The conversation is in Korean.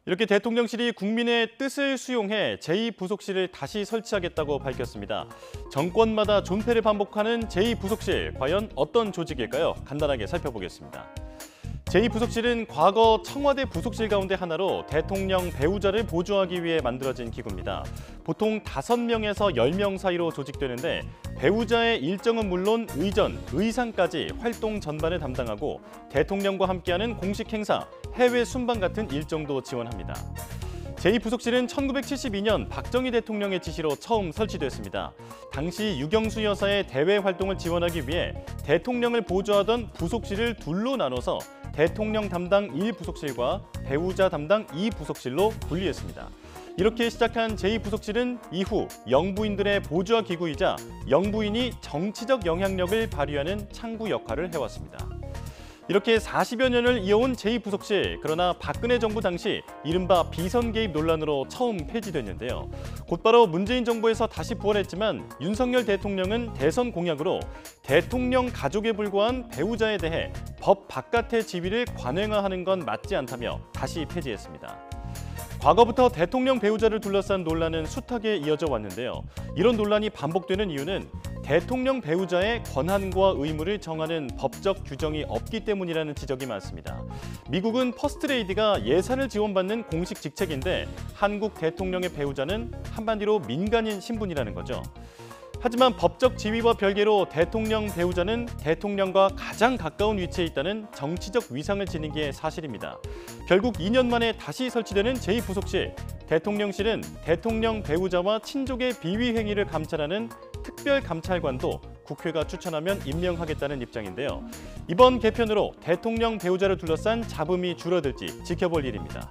이렇게 대통령실이 국민의 뜻을 수용해 제2부속실을 다시 설치하겠다고 밝혔습니다. 정권마다 존폐를 반복하는 제2부속실, 과연 어떤 조직일까요? 간단하게 살펴보겠습니다. 제2부속실은 과거 청와대 부속실 가운데 하나로 대통령 배우자를 보조하기 위해 만들어진 기구입니다. 보통 5명에서 10명 사이로 조직되는데 배우자의 일정은 물론 의전, 의상까지 활동 전반을 담당하고 대통령과 함께하는 공식 행사, 해외 순방 같은 일정도 지원합니다. 제2부속실은 1972년 박정희 대통령의 지시로 처음 설치됐습니다. 당시 유경수 여사의 대외 활동을 지원하기 위해 대통령을 보조하던 부속실을 둘로 나눠서 대통령 담당 1부속실과 배우자 담당 2부속실로 분리했습니다. 이렇게 시작한 제2부속실은 이후 영부인들의 보조와 기구이자 영부인이 정치적 영향력을 발휘하는 창구 역할을 해왔습니다. 이렇게 40여 년을 이어온 제2부속실, 그러나 박근혜 정부 당시 이른바 비선 개입 논란으로 처음 폐지됐는데요. 곧바로 문재인 정부에서 다시 부활했지만 윤석열 대통령은 대선 공약으로 대통령 가족에 불과한 배우자에 대해 법 바깥의 지위를 관행화하는 건 맞지 않다며 다시 폐지했습니다. 과거부터 대통령 배우자를 둘러싼 논란은 숱하게 이어져 왔는데요. 이런 논란이 반복되는 이유는 대통령 배우자의 권한과 의무를 정하는 법적 규정이 없기 때문이라는 지적이 많습니다. 미국은 퍼스트레이디가 예산을 지원받는 공식 직책인데 한국 대통령의 배우자는 한마디로 민간인 신분이라는 거죠. 하지만 법적 지위와 별개로 대통령 배우자는 대통령과 가장 가까운 위치에 있다는 정치적 위상을 지닌 게 사실입니다. 결국 2년 만에 다시 설치되는 제2부속실, 대통령실은 대통령 배우자와 친족의 비위 행위를 감찰하는 특별감찰관도 국회가 추천하면 임명하겠다는 입장인데요. 이번 개편으로 대통령 배우자를 둘러싼 잡음이 줄어들지 지켜볼 일입니다.